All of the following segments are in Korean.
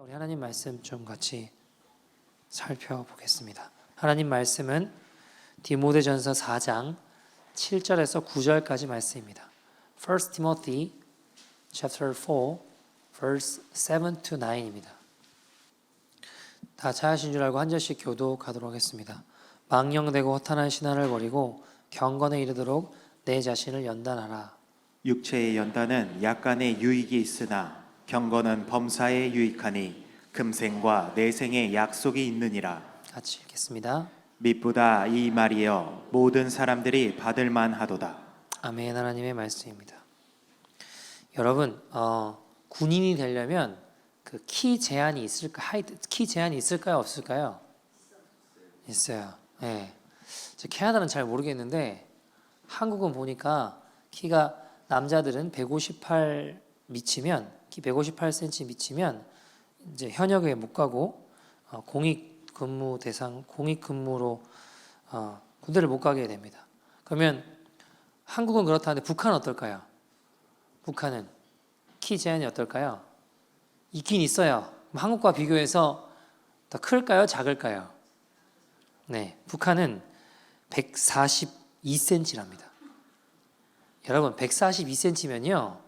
우리 하나님 말씀 좀 같이 살펴보겠습니다. 하나님 말씀은 디모데전서 4장 7절에서 9절까지 말씀입니다. 1 Timothy chapter 4 verse 7 to 9입니다. 다 찾으신 줄 알고 한 절씩 교독하도록 하겠습니다. 망령되고 허탄한 신화를 버리고 경건에 이르도록 내 자신을 연단하라. 육체의 연단은 약간의 유익이 있으나 경건은 범사에 유익하니 금생과 내생의 약속이 있느니라. 같이 읽겠습니다. mit보다 이 말이여 모든 사람들이 받을 만하도다. 아멘. 하나님의 말씀입니다. 여러분, 군인이 되려면 그 키 제한이 있을까? 키 제한이 있을까요? 없을까요? 있어요. 네. 캐나다는 잘 모르겠는데 한국은 보니까 키가 남자들은 158 미치면 키 158cm 미치면 이제 현역에 못 가고 공익근무로 군대를 못 가게 됩니다. 그러면 한국은 그렇다는데 북한은 어떨까요? 북한은 키 제한이 어떨까요? 있긴 있어요. 한국과 비교해서 더 클까요? 작을까요? 네, 북한은 142cm랍니다. 여러분 142cm면요.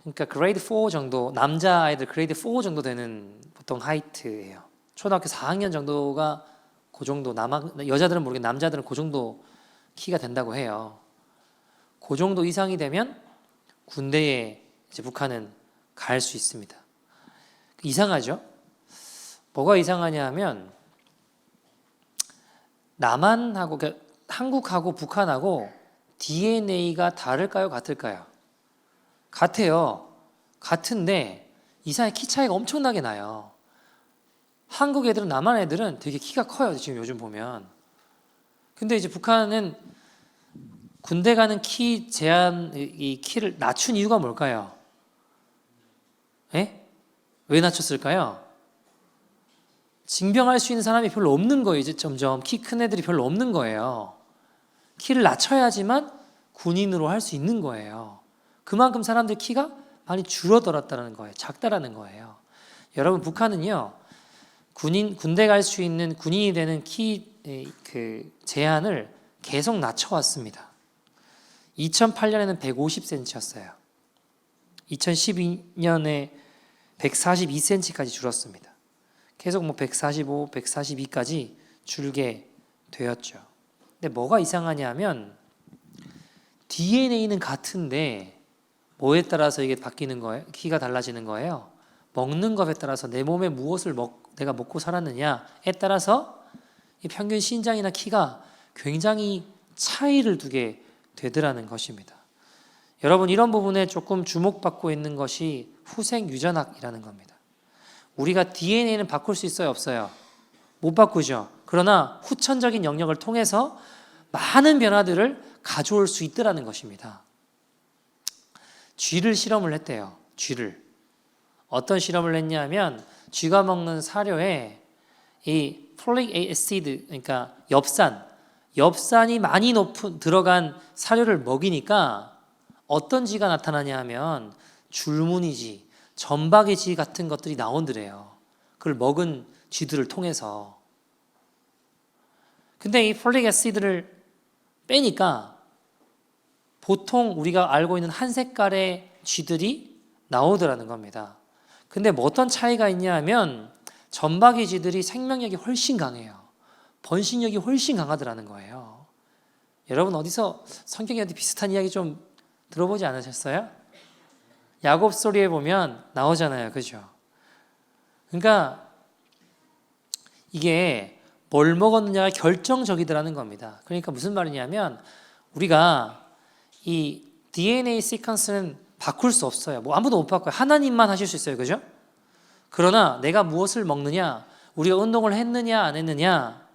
그러니까 그레이드 4 정도, 남자 아이들 그레이드 4 정도 되는 보통 하이트예요. 초등학교 4학년 정도가 그 정도, 여자들은 모르겠는데 남자들은 그 정도 키가 된다고 해요. 그 정도 이상이 되면 군대에 이제 북한은 갈 수 있습니다. 이상하죠? 뭐가 이상하냐 하면 남한하고, 그러니까 한국하고 북한하고 DNA가 다를까요? 같을까요? 같아요. 같은데 이상하게 키 차이가 엄청나게 나요. 한국 애들은 남한 애들은 되게 키가 커요. 지금 요즘 보면. 근데 이제 북한은 군대 가는 키 제한, 이 키를 낮춘 이유가 뭘까요? 예? 왜 낮췄을까요? 징병할 수 있는 사람이 별로 없는 거예요. 이제 점점 키 큰 애들이 별로 없는 거예요. 키를 낮춰야지만 군인으로 할 수 있는 거예요. 그만큼 사람들 키가 많이 줄어들었다는 거예요. 작다라는 거예요. 여러분 북한은요. 군대 갈 수 있는 군인이 되는 키 제한을 계속 낮춰왔습니다. 2008년에는 150cm였어요. 2012년에 142cm까지 줄었습니다. 계속 145, 142까지 줄게 되었죠. 근데 뭐가 이상하냐면 DNA는 같은데 뭐에 따라서 이게 바뀌는 거예요? 키가 달라지는 거예요. 먹는 것에 따라서 내 몸에 무엇을 내가 먹고 살았느냐에 따라서 이 평균 신장이나 키가 굉장히 차이를 두게 되더라는 것입니다. 여러분 이런 부분에 조금 주목받고 있는 것이 후생 유전학이라는 겁니다. 우리가 DNA는 바꿀 수 있어요? 없어요? 못 바꾸죠. 그러나 후천적인 영역을 통해서 많은 변화들을 가져올 수 있더라는 것입니다. 쥐를 실험을 했대요. 쥐를. 어떤 실험을 했냐면 쥐가 먹는 사료에 이 폴릭 애시드, 그러니까 엽산이 많이 들어간 사료를 먹이니까 어떤 쥐가 나타나냐 하면 줄무늬쥐, 점박이쥐 같은 것들이 나온더래요. 그걸 먹은 쥐들을 통해서. 근데 이 폴릭 애시드를 빼니까 보통 우리가 알고 있는 한 색깔의 쥐들이 나오더라는 겁니다. 근데 뭐 어떤 차이가 있냐 하면 점박이 쥐들이 생명력이 훨씬 강해요. 번식력이 훨씬 강하더라는 거예요. 여러분 어디서 성경에 어디 비슷한 이야기 좀 들어보지 않으셨어요? 야곱 스토리에 보면 나오잖아요. 그죠? 그러니까 이게 뭘 먹었느냐가 결정적이더라는 겁니다. 그러니까 무슨 말이냐면 우리가 이 DNA 시퀀스는 바꿀 수 없어요. 뭐 아무도 못 바꿔요. 하나님만 하실 수 있어요. 그죠? 그러나 내가 무엇을 먹느냐, 우리가 운동을 했느냐 안 했느냐,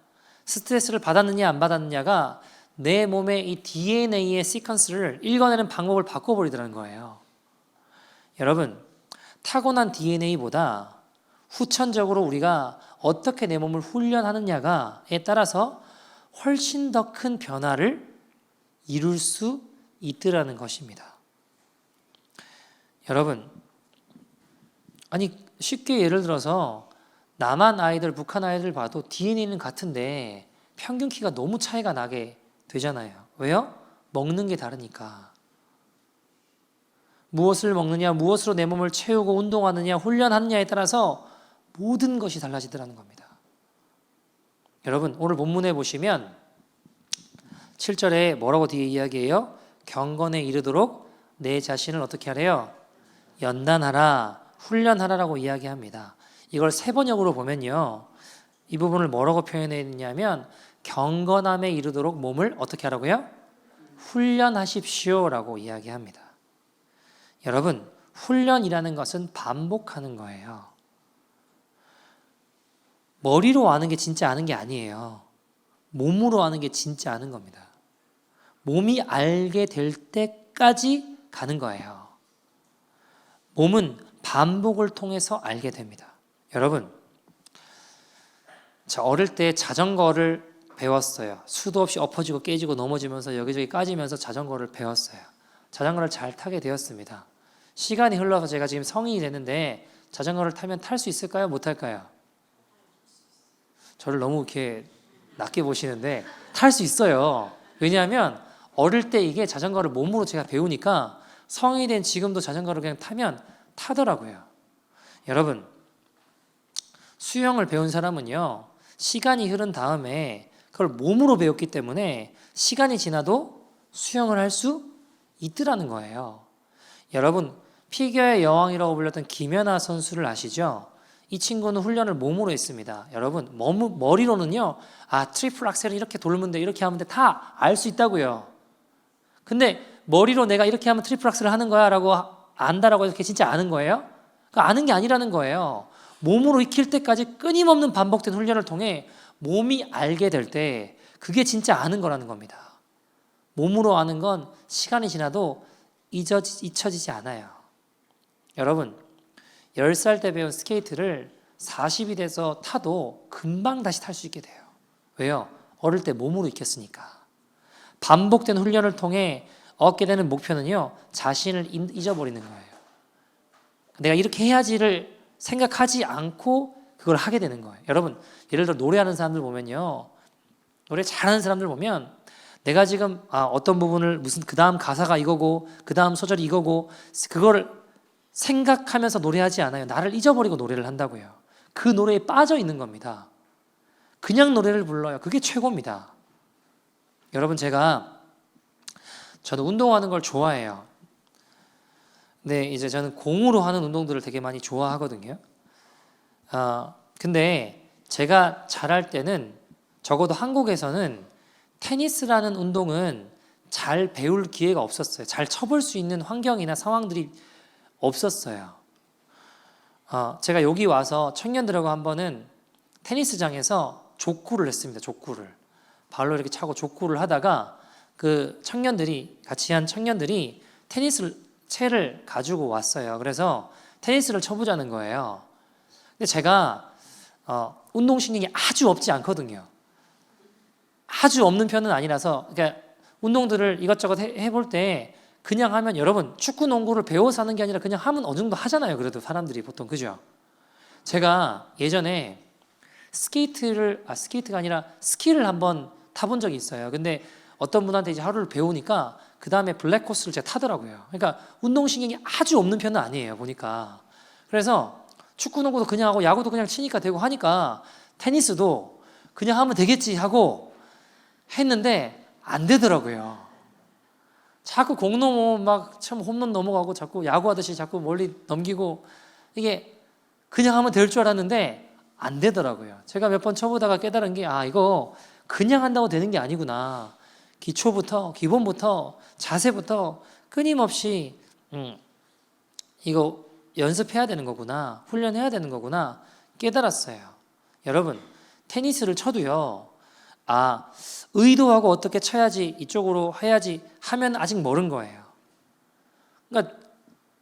스트레스를 받았느냐 안 받았느냐가 내 몸의 이 DNA의 시퀀스를 읽어내는 방법을 바꿔버리더라는 거예요. 여러분 타고난 DNA보다 후천적으로 우리가 어떻게 내 몸을 훈련하느냐에 따라서 훨씬 더 큰 변화를 이룰 수 있더라는 것입니다. 여러분, 아니 쉽게 예를 들어서 남한 아이들, 북한 아이들 봐도 DNA는 같은데 평균 키가 너무 차이가 나게 되잖아요. 왜요? 먹는 게 다르니까. 무엇을 먹느냐, 무엇으로 내 몸을 채우고 운동하느냐, 훈련하느냐에 따라서 모든 것이 달라지더라는 겁니다. 여러분, 오늘 본문에 보시면 7절에 뭐라고 뒤에 이야기해요? 경건에 이르도록 내 자신을 어떻게 하래요? 연단하라, 훈련하라라고 이야기합니다. 이걸 세번역으로 보면요, 이 부분을 뭐라고 표현했냐면 경건함에 이르도록 몸을 어떻게 하라고요? 훈련하십시오라고 이야기합니다. 여러분, 훈련이라는 것은 반복하는 거예요. 머리로 아는 게 진짜 아는 게 아니에요. 몸으로 아는 게 진짜 아는 겁니다. 몸이 알게 될 때까지 가는 거예요. 몸은 반복을 통해서 알게 됩니다. 여러분, 저 어릴 때 자전거를 배웠어요. 수도 없이 엎어지고 깨지고 넘어지면서 여기저기 까지면서 자전거를 배웠어요. 자전거를 잘 타게 되었습니다. 시간이 흘러서 제가 지금 성인이 됐는데 자전거를 타면 탈 수 있을까요? 못 탈까요? 저를 너무 이렇게 낮게 보시는데 탈 수 있어요. 왜냐하면 어릴 때 이게 자전거를 몸으로 제가 배우니까 성인이 된 지금도 자전거를 그냥 타면 타더라고요. 여러분, 수영을 배운 사람은요, 시간이 흐른 다음에 그걸 몸으로 배웠기 때문에 시간이 지나도 수영을 할 수 있더라는 거예요. 여러분, 피겨의 여왕이라고 불렸던 김연아 선수를 아시죠? 이 친구는 훈련을 몸으로 했습니다. 여러분, 머리로는요, 트리플 악셀을 이렇게 돌면 돼, 이렇게 하면 돼, 다 알 수 있다고요. 근데 머리로 내가 이렇게 하면 트리플 악셀을 하는 거야 라고 안다라고 해서 그게 진짜 아는 거예요? 그러니까 아는 게 아니라는 거예요. 몸으로 익힐 때까지 끊임없는 반복된 훈련을 통해 몸이 알게 될 때 그게 진짜 아는 거라는 겁니다. 몸으로 아는 건 시간이 지나도 잊혀지지 않아요. 여러분, 10살 때 배운 스케이트를 40이 돼서 타도 금방 다시 탈 수 있게 돼요. 왜요? 어릴 때 몸으로 익혔으니까. 반복된 훈련을 통해 얻게 되는 목표는요, 자신을 잊어버리는 거예요. 내가 이렇게 해야지를 생각하지 않고 그걸 하게 되는 거예요. 여러분, 예를 들어 노래하는 사람들 보면요, 노래 잘하는 사람들 보면 내가 지금 어떤 부분을 무슨 그 다음 가사가 이거고 그 다음 소절이 이거고 그거를 생각하면서 노래하지 않아요. 나를 잊어버리고 노래를 한다고요. 그 노래에 빠져 있는 겁니다. 그냥 노래를 불러요. 그게 최고입니다. 여러분, 저는 운동하는 걸 좋아해요. 근데 이제 저는 공으로 하는 운동들을 되게 많이 좋아하거든요. 근데 제가 잘할 때는 적어도 한국에서는 테니스라는 운동은 잘 배울 기회가 없었어요. 잘 쳐볼 수 있는 환경이나 상황들이 없었어요. 제가 여기 와서 청년들하고 한 번은 테니스장에서 족구를 했습니다. 족구를. 발로 이렇게 차고 족구를 하다가 그 같이 한 청년들이 테니스 채를 가지고 왔어요. 그래서 테니스를 쳐보자는 거예요. 근데 제가 운동신경이 아주 없지 않거든요. 아주 없는 편은 아니라서, 그러니까 운동들을 이것저것 해볼 때 그냥 하면, 여러분, 축구 농구를 배워서 하는 게 아니라 그냥 하면 어느 정도 하잖아요. 그래도 사람들이 보통, 그죠? 제가 예전에 스케이트가 아니라 스키를 한번 타본 적이 있어요. 근데 어떤 분한테 이제 하루를 배우니까 그 다음에 블랙 코스를 제가 타더라고요. 그러니까 운동신경이 아주 없는 편은 아니에요, 보니까. 그래서 축구 농구도 그냥 하고 야구도 그냥 치니까 되고 하니까 테니스도 그냥 하면 되겠지 하고 했는데 안 되더라고요. 자꾸 공 넘어 막 참 홈런 넘어가고 자꾸 야구하듯이 자꾸 멀리 넘기고, 이게 그냥 하면 될 줄 알았는데 안 되더라고요. 제가 몇 번 쳐보다가 깨달은 게, 이거 그냥 한다고 되는 게 아니구나. 기본부터 자세부터 끊임없이 이거 연습해야 되는 거구나, 훈련해야 되는 거구나 깨달았어요. 여러분, 테니스를 쳐도요, 의도하고 어떻게 쳐야지, 이쪽으로 해야지 하면 아직 모른 거예요. 그러니까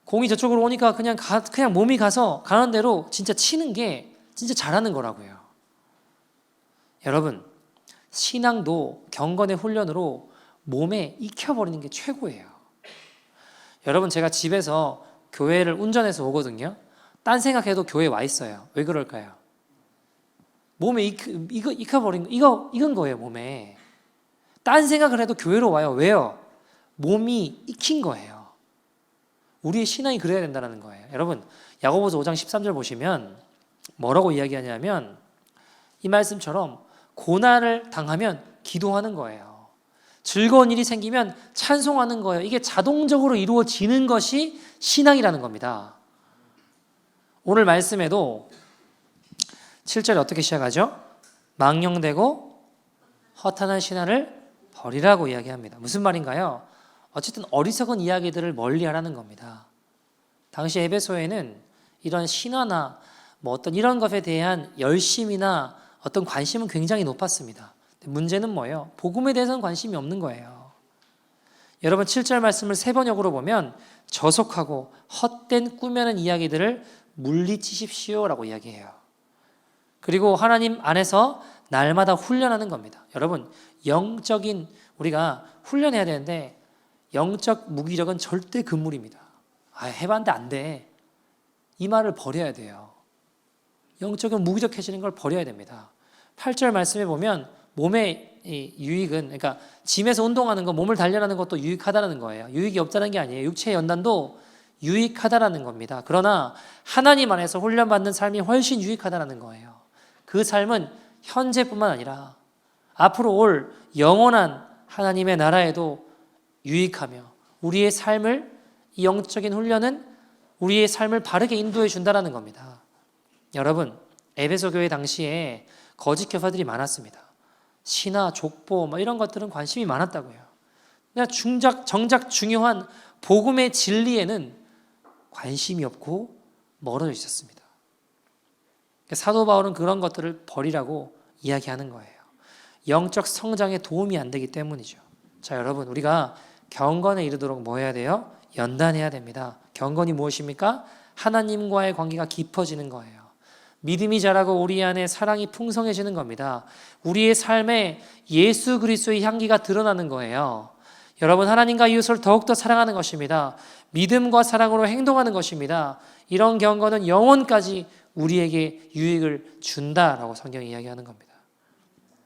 공이 저쪽으로 오니까 그냥 몸이 가는 대로 진짜 치는 게 진짜 잘하는 거라고요. 여러분, 신앙도 경건의 훈련으로 몸에 익혀버리는 게 최고예요. 여러분, 제가 집에서 교회를 운전해서 오거든요. 딴 생각해도 교회에 와 있어요. 왜 그럴까요? 몸에 익혀버린 익은 거예요. 몸에 딴 생각을 해도 교회로 와요. 왜요? 몸이 익힌 거예요. 우리의 신앙이 그래야 된다는 거예요. 여러분 야고보서 5장 13절 보시면 뭐라고 이야기하냐면 이 말씀처럼 고난을 당하면 기도하는 거예요. 즐거운 일이 생기면 찬송하는 거예요. 이게 자동적으로 이루어지는 것이 신앙이라는 겁니다. 오늘 말씀에도 7절에 어떻게 시작하죠? 망령되고 허탄한 신화를 버리라고 이야기합니다. 무슨 말인가요? 어쨌든 어리석은 이야기들을 멀리하라는 겁니다. 당시 에베소에는 이런 신화나 뭐 어떤 이런 것에 대한 열심이나 어떤 관심은 굉장히 높았습니다. 문제는 뭐예요? 복음에 대해서는 관심이 없는 거예요. 여러분 7절 말씀을 세번역으로 보면 저속하고 헛된 꾸며낸 이야기들을 물리치십시오라고 이야기해요. 그리고 하나님 안에서 날마다 훈련하는 겁니다. 여러분 영적인 우리가 훈련해야 되는데 영적 무기력은 절대 금물입니다. 해봤는데 안 돼. 이 말을 버려야 돼요. 영적인 무기력해지는 걸 버려야 됩니다. 8절 말씀에 보면 몸의 유익은 그러니까 짐에서 운동하는 거 몸을 단련하는 것도 유익하다는 거예요. 유익이 없다는 게 아니에요. 육체의 연단도 유익하다라는 겁니다. 그러나 하나님 안에서 훈련받는 삶이 훨씬 유익하다는 거예요. 그 삶은 현재뿐만 아니라 앞으로 올 영원한 하나님의 나라에도 유익하며 우리의 삶을 이 영적인 훈련은 우리의 삶을 바르게 인도해 준다는 겁니다. 여러분 에베소 교회 당시에 거짓 교사들이 많았습니다. 신화, 족보 이런 것들은 관심이 많았다고요. 그러나 정작 중요한 복음의 진리에는 관심이 없고 멀어져 있었습니다. 사도 바울은 그런 것들을 버리라고 이야기하는 거예요. 영적 성장에 도움이 안 되기 때문이죠. 자, 여러분 우리가 경건에 이르도록 뭐 해야 돼요? 연단해야 됩니다. 경건이 무엇입니까? 하나님과의 관계가 깊어지는 거예요. 믿음이 자라고 우리 안에 사랑이 풍성해지는 겁니다. 우리의 삶에 예수 그리스도의 향기가 드러나는 거예요. 여러분 하나님과 이웃을 더욱더 사랑하는 것입니다. 믿음과 사랑으로 행동하는 것입니다. 이런 경건은 영원까지 우리에게 유익을 준다라고 성경이 이야기하는 겁니다.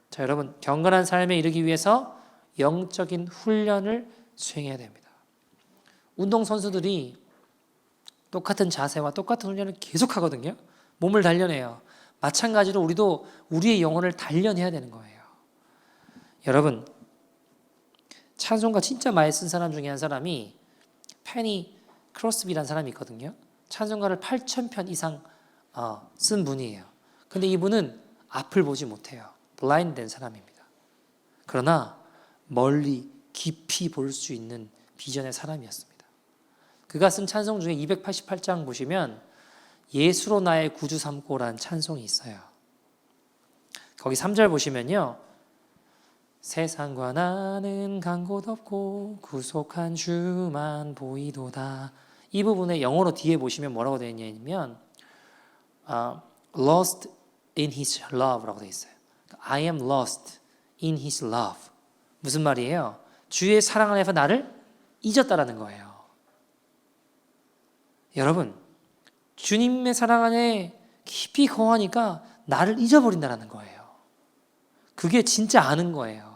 자, 여러분 경건한 삶에 이르기 위해서 영적인 훈련을 수행해야 됩니다. 운동선수들이 똑같은 자세와 똑같은 훈련을 계속하거든요. 몸을 단련해요. 마찬가지로 우리도 우리의 영혼을 단련해야 되는 거예요. 여러분 찬송가 진짜 많이 쓴 사람 중에 한 사람이 페니 크로스비라는 사람이 있거든요. 찬송가를 8,000편 이상 쓴 분이에요. 근데 이분은 앞을 보지 못해요. 블라인드 된 사람입니다. 그러나 멀리 깊이 볼 수 있는 비전의 사람이었습니다. 그가 쓴 찬송 중에 288장 보시면 예수로 나의 구주 삼고라는 찬송이 있어요. 거기 3절 보시면요. 세상과 나는 간 곳 없고 구속한 주만 보이도다. 이 부분에 영어로 뒤에 보시면 뭐라고 되어 있냐면 lost in his love라고 되어 있어요. I am lost in his love. 무슨 말이에요? 주의 사랑 안에서 나를 잊었다라는 거예요. 여러분 주님의 사랑 안에 깊이 거하니까 나를 잊어버린다는 거예요. 그게 진짜 아는 거예요.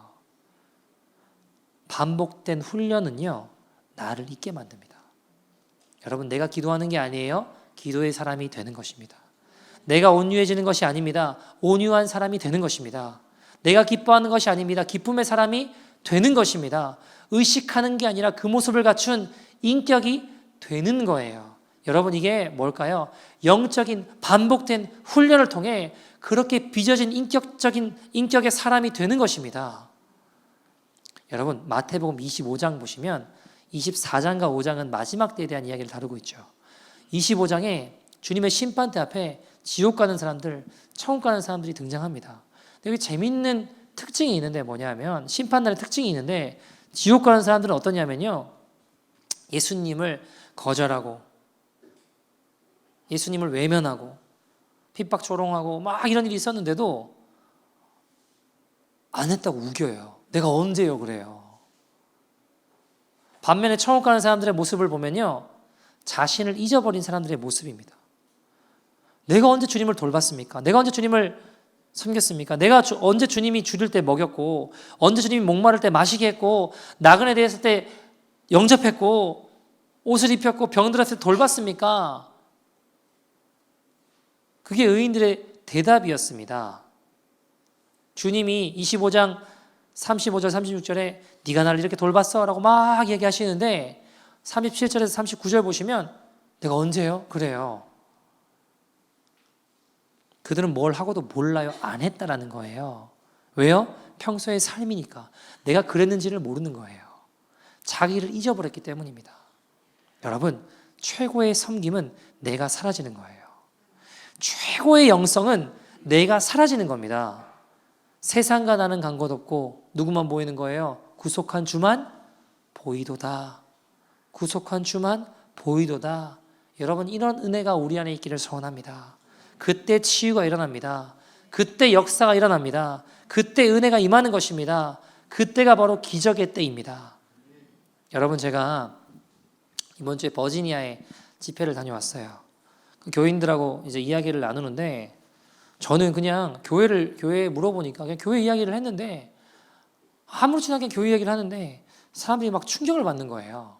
반복된 훈련은요 나를 잊게 만듭니다. 여러분 내가 기도하는 게 아니에요. 기도의 사람이 되는 것입니다. 내가 온유해지는 것이 아닙니다. 온유한 사람이 되는 것입니다. 내가 기뻐하는 것이 아닙니다. 기쁨의 사람이 되는 것입니다. 의식하는 게 아니라 그 모습을 갖춘 인격이 되는 거예요. 여러분 이게 뭘까요? 영적인 반복된 훈련을 통해 그렇게 빚어진 인격의 사람이 되는 것입니다. 여러분 마태복음 25장 보시면 24장과 5장은 마지막 때에 대한 이야기를 다루고 있죠. 25장에 주님의 심판대 앞에 지옥 가는 사람들, 천국 가는 사람들이 등장합니다. 근데 여기 재밌는 특징이 있는데 뭐냐면 심판날의 특징이 있는데 지옥 가는 사람들은 어떠냐면요. 예수님을 거절하고 예수님을 외면하고 핍박 조롱하고 막 이런 일이 있었는데도 안 했다고 우겨요. 내가 언제요 그래요. 반면에 천국 가는 사람들의 모습을 보면요. 자신을 잊어버린 사람들의 모습입니다. 내가 언제 주님을 돌봤습니까? 내가 언제 주님을 섬겼습니까? 내가 언제 주님이 줄일 때 먹였고, 언제 주님이 목마를 때 마시게 했고, 나그네 되었을 때 영접했고, 옷을 입혔고, 병들었을 때 돌봤습니까? 그게 의인들의 대답이었습니다. 주님이 25장 35절 36절에 네가 나를 이렇게 돌봤어 라고 막 얘기하시는데 37절에서 39절 보시면 내가 언제요? 그래요. 그들은 뭘 하고도 몰라요. 안 했다라는 거예요. 왜요? 평소의 삶이니까. 내가 그랬는지를 모르는 거예요. 자기를 잊어버렸기 때문입니다. 여러분, 최고의 섬김은 내가 사라지는 거예요. 최고의 영성은 내가 사라지는 겁니다. 세상과 나는 간 것 없고 누구만 보이는 거예요? 구속한 주만 보이도다. 구속한 주만 보이도다. 여러분, 이런 은혜가 우리 안에 있기를 소원합니다. 그때 치유가 일어납니다. 그때 역사가 일어납니다. 그때 은혜가 임하는 것입니다. 그때가 바로 기적의 때입니다. 여러분, 제가 이번 주에 버지니아에 집회를 다녀왔어요. 그 교인들하고 이제 이야기를 나누는데 저는 그냥 교회에 물어보니까 그냥 교회 이야기를 했는데 아무렇지도 않게 교회 이야기를 하는데 사람들이 막 충격을 받는 거예요.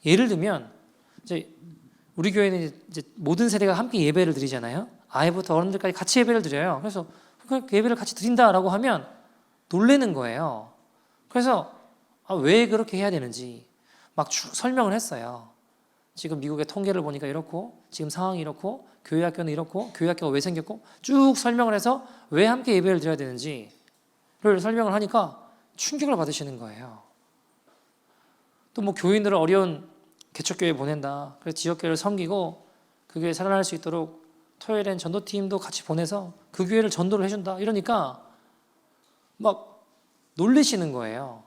예를 들면 이제 우리 교회는 이제 모든 세대가 함께 예배를 드리잖아요. 아이부터 어른들까지 같이 예배를 드려요. 그래서 예배를 같이 드린다라고 하면 놀라는 거예요. 그래서 왜 그렇게 해야 되는지 막 쭉 설명을 했어요. 지금 미국의 통계를 보니까 이렇고 지금 상황이 이렇고 교회 학교는 이렇고 교회 학교가 왜 생겼고 쭉 설명을 해서 왜 함께 예배를 드려야 되는지를 설명을 하니까 충격을 받으시는 거예요. 또 뭐 교인들을 어려운 개척교회에 보낸다. 그래서 지역교회를 섬기고 그 교회 살아날 수 있도록 토요일엔 전도팀도 같이 보내서 그 교회를 전도를 해준다. 이러니까 막 놀리시는 거예요.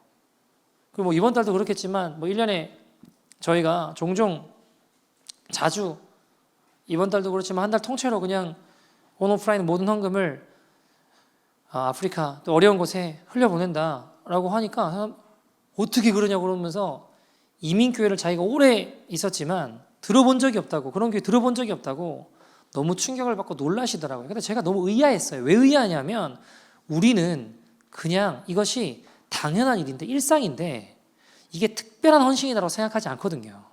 그리고 뭐 이번 달도 그렇겠지만 뭐 1년에 저희가 종종 자주 이번 달도 그렇지만 한 달 통째로 그냥 온오프라인 모든 헌금을 아프리카 또 어려운 곳에 흘려보낸다라고 하니까 어떻게 그러냐고 그러면서 이민교회를 자기가 오래 있었지만 들어본 적이 없다고 그런 교회 들어본 적이 없다고 너무 충격을 받고 놀라시더라고요. 근데 제가 너무 의아했어요. 왜 의아하냐면 우리는 그냥 이것이 당연한 일인데 일상인데 이게 특별한 헌신이라고 생각하지 않거든요.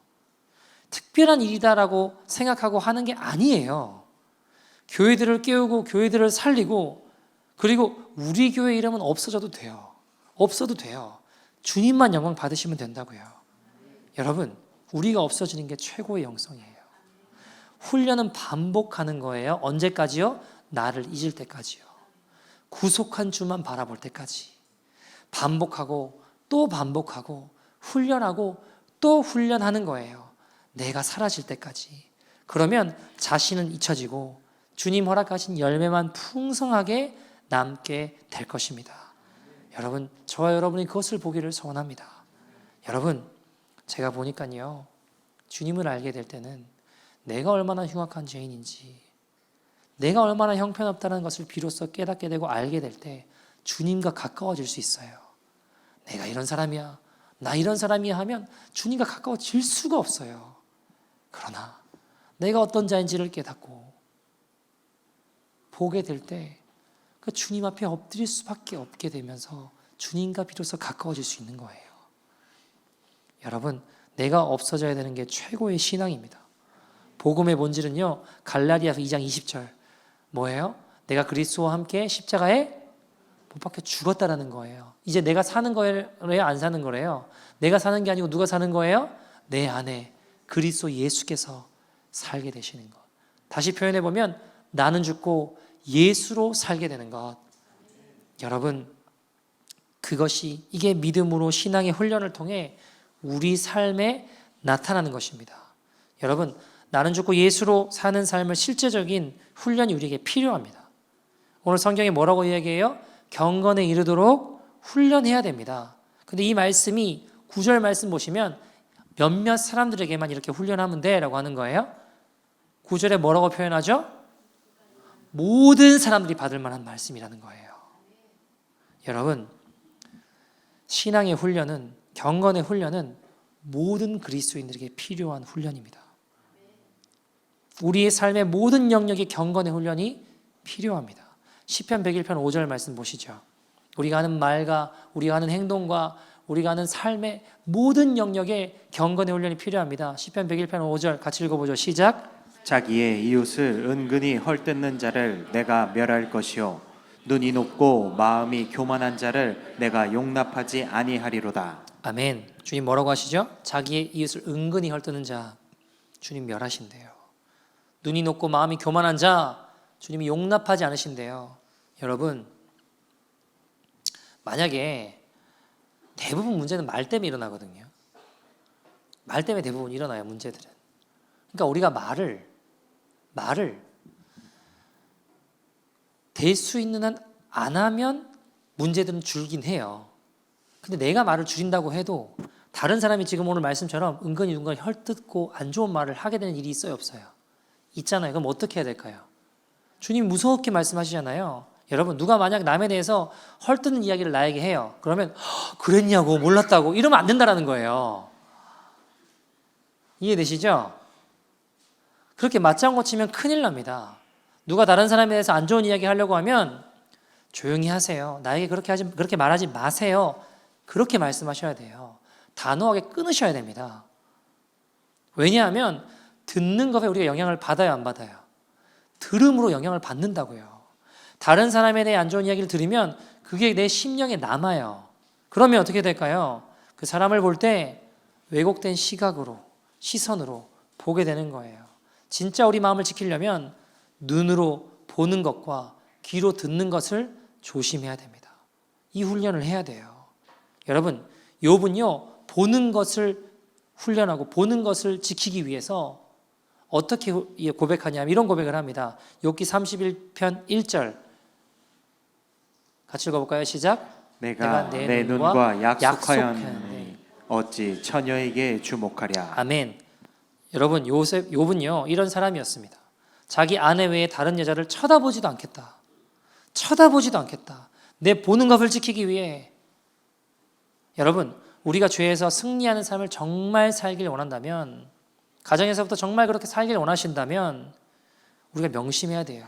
특별한 일이다라고 생각하고 하는 게 아니에요. 교회들을 깨우고 교회들을 살리고 그리고 우리 교회 이름은 없어져도 돼요. 없어도 돼요. 주님만 영광 받으시면 된다고요. 여러분, 우리가 없어지는 게 최고의 영성이에요. 훈련은 반복하는 거예요. 언제까지요? 나를 잊을 때까지요. 구속한 주만 바라볼 때까지. 반복하고 또 반복하고 훈련하고 또 훈련하는 거예요. 내가 사라질 때까지. 그러면 자신은 잊혀지고 주님 허락하신 열매만 풍성하게 남게 될 것입니다. 여러분, 저와 여러분이 그것을 보기를 소원합니다. 여러분, 제가 보니까요, 주님을 알게 될 때는 내가 얼마나 흉악한 죄인인지, 내가 얼마나 형편없다는 것을 비로소 깨닫게 되고 알게 될 때 주님과 가까워질 수 있어요. 내가 이런 사람이야, 나 이런 사람이야 하면 주님과 가까워질 수가 없어요. 그러나 내가 어떤 자인지를 깨닫고 보게 될 때 그 주님 앞에 엎드릴 수밖에 없게 되면서 주님과 비로소 가까워질 수 있는 거예요. 여러분, 내가 없어져야 되는 게 최고의 신앙입니다. 복음의 본질은요, 갈라디아서 2장 20절 뭐예요? 내가 그리스도와 함께 십자가에 못 박혀 죽었다라는 거예요. 이제 내가 사는 거예요? 안 사는 거래요? 내가 사는 게 아니고 누가 사는 거예요? 내 안에 그리스도 예수께서 살게 되시는 것. 다시 표현해 보면 나는 죽고 예수로 살게 되는 것. 여러분, 그것이 이게 믿음으로 신앙의 훈련을 통해 우리 삶에 나타나는 것입니다. 여러분, 나는 죽고 예수로 사는 삶을 실제적인 훈련이 우리에게 필요합니다. 오늘 성경에 뭐라고 이야기해요? 경건에 이르도록 훈련해야 됩니다. 근데 이 말씀이 9절 말씀 보시면 몇몇 사람들에게만 이렇게 훈련하면 돼 라고 하는 거예요. 9절에 뭐라고 표현하죠? 모든 사람들이 받을 만한 말씀이라는 거예요. 여러분, 신앙의 훈련은, 경건의 훈련은 모든 그리스도인들에게 필요한 훈련입니다. 우리의 삶의 모든 영역에 경건의 훈련이 필요합니다. 시편 101편 5절 말씀 보시죠. 우리가 하는 말과 우리가 하는 행동과 우리가 하는 삶의 모든 영역에 경건의 훈련이 필요합니다. 시편 101편 5절 같이 읽어보죠. 시작. 자기의 이웃을 은근히 헐뜯는 자를 내가 멸할 것이요 눈이 높고 마음이 교만한 자를 내가 용납하지 아니하리로다. 아멘. 주님 뭐라고 하시죠? 자기의 이웃을 은근히 헐뜯는 자 주님 멸하신대요. 눈이 높고 마음이 교만한 자 주님이 용납하지 않으신대요. 여러분, 만약에 대부분 문제는 말 때문에 일어나거든요. 말 때문에 대부분 일어나요, 문제들은. 그러니까 우리가 말을 될 수 있는 한 안 하면 문제들은 줄긴 해요. 근데 내가 말을 줄인다고 해도 다른 사람이 지금 오늘 말씀처럼 은근히 헐뜯고 안 좋은 말을 하게 되는 일이 있어요, 없어요? 있잖아요. 그럼 어떻게 해야 될까요? 주님 무섭게 말씀하시잖아요. 여러분, 누가 만약 남에 대해서 헐뜯는 이야기를 나에게 해요. 그러면 그랬냐고, 몰랐다고 이러면 안 된다라는 거예요. 이해되시죠? 그렇게 맞장구 치면 큰일 납니다. 누가 다른 사람에 대해서 안 좋은 이야기 하려고 하면 조용히 하세요. 나에게 그렇게 말하지 마세요. 그렇게 말씀하셔야 돼요. 단호하게 끊으셔야 됩니다. 왜냐하면 듣는 것에 우리가 영향을 받아요, 안 받아요? 들음으로 영향을 받는다고요. 다른 사람에 대해 안 좋은 이야기를 들으면 그게 내 심령에 남아요. 그러면 어떻게 될까요? 그 사람을 볼 때 왜곡된 시각으로, 시선으로 보게 되는 거예요. 진짜 우리 마음을 지키려면 눈으로 보는 것과 귀로 듣는 것을 조심해야 됩니다. 이 훈련을 해야 돼요. 여러분, 욥은요, 보는 것을 훈련하고 보는 것을 지키기 위해서 어떻게 고백하냐면 이런 고백을 합니다. 욥기 31편 1절 같이 읽어볼까요? 시작. 내가 내 눈과 약속하였느니 어찌 처녀에게 주목하랴. 아멘. 여러분, 욥은요 이런 사람이었습니다. 자기 아내 외에 다른 여자를 쳐다보지도 않겠다. 쳐다보지도 않겠다. 내 보는 것을 지키기 위해. 여러분, 우리가 죄에서 승리하는 삶을 정말 살길 원한다면, 가정에서부터 정말 그렇게 살길 원하신다면 우리가 명심해야 돼요.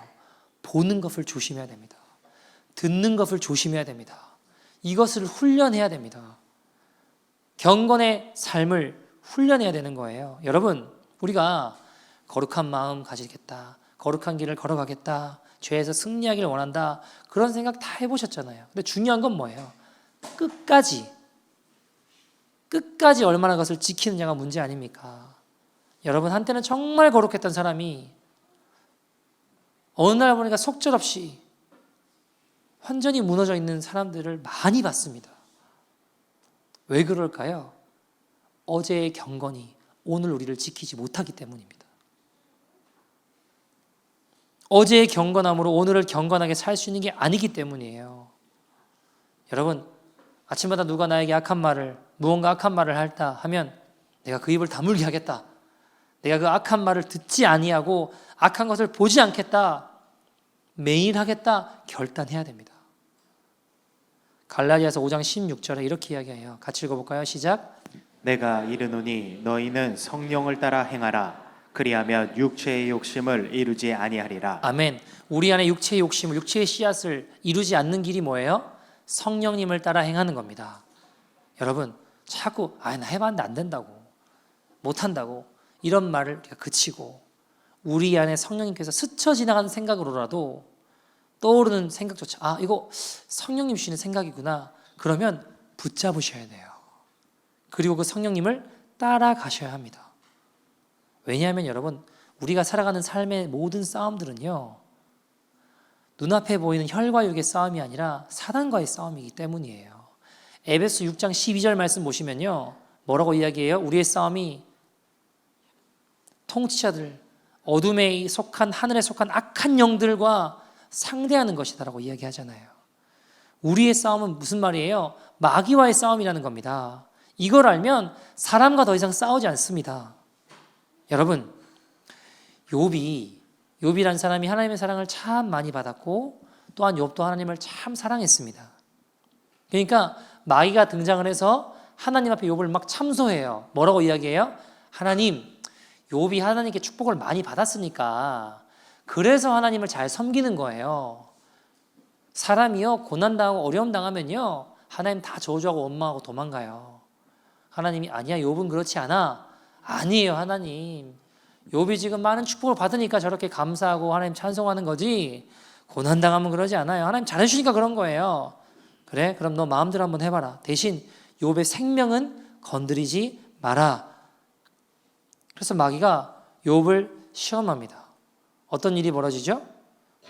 보는 것을 조심해야 됩니다. 듣는 것을 조심해야 됩니다. 이것을 훈련해야 됩니다. 경건의 삶을 훈련해야 되는 거예요. 여러분, 우리가 거룩한 마음 가지겠다, 거룩한 길을 걸어가겠다, 죄에서 승리하기를 원한다, 그런 생각 다 해보셨잖아요. 근데 중요한 건 뭐예요? 끝까지 얼마나 그것을 지키느냐가 문제 아닙니까? 여러분, 한때는 정말 거룩했던 사람이 어느 날 보니까 속절없이 완전히 무너져 있는 사람들을 많이 봤습니다. 왜 그럴까요? 어제의 경건이 오늘 우리를 지키지 못하기 때문입니다. 어제의 경건함으로 오늘을 경건하게 살 수 있는 게 아니기 때문이에요. 여러분, 아침마다 누가 나에게 무언가 악한 말을 할다 하면 내가 그 입을 다물게 하겠다. 내가 그 악한 말을 듣지 아니하고 악한 것을 보지 않겠다. 매일 하겠다. 결단해야 됩니다. 갈라디아서 5장 16절에 이렇게 이야기해요. 같이 읽어볼까요? 시작. 내가 이르노니 너희는 성령을 따라 행하라. 그리하면 육체의 욕심을 이루지 아니하리라. 아멘. 우리 안에 육체의 욕심을, 육체의 씨앗을 이루지 않는 길이 뭐예요? 성령님을 따라 행하는 겁니다. 여러분, 자꾸 나 해봤는데 안 된다고, 못한다고 이런 말을 우리가 그치고 우리 안에 성령님께서 스쳐 지나가는 생각으로라도 떠오르는 생각조차 이거 성령님 주시는 생각이구나, 그러면 붙잡으셔야 돼요. 그리고 그 성령님을 따라가셔야 합니다. 왜냐하면 여러분, 우리가 살아가는 삶의 모든 싸움들은요, 눈앞에 보이는 혈과 육의 싸움이 아니라 사단과의 싸움이기 때문이에요. 에베소 6장 12절 말씀 보시면요, 뭐라고 이야기해요? 우리의 싸움이 통치자들, 어둠에 속한, 하늘에 속한 악한 영들과 상대하는 것이다라고 이야기하잖아요. 우리의 싸움은 무슨 말이에요? 마귀와의 싸움이라는 겁니다. 이걸 알면 사람과 더 이상 싸우지 않습니다. 여러분, 욥이란 사람이 하나님의 사랑을 참 많이 받았고 또한 욥도 하나님을 참 사랑했습니다. 그러니까 마귀가 등장을 해서 하나님 앞에 욥을 막 참소해요. 뭐라고 이야기해요? 하나님, 욥이 하나님께 축복을 많이 받았으니까 그래서 하나님을 잘 섬기는 거예요. 사람이요 고난당하고 어려움 당하면요 하나님 다 저주하고 원망하고 도망가요. 하나님이 아니야 욥은 그렇지 않아. 아니에요 하나님. 욥이 지금 많은 축복을 받으니까 저렇게 감사하고 하나님 찬송하는 거지 고난당하면 그러지 않아요. 하나님 잘해주시니까 그런 거예요. 그래? 그럼 너 마음대로 한번 해봐라. 대신 욥의 생명은 건드리지 마라. 그래서 마귀가 욥을 시험합니다. 어떤 일이 벌어지죠?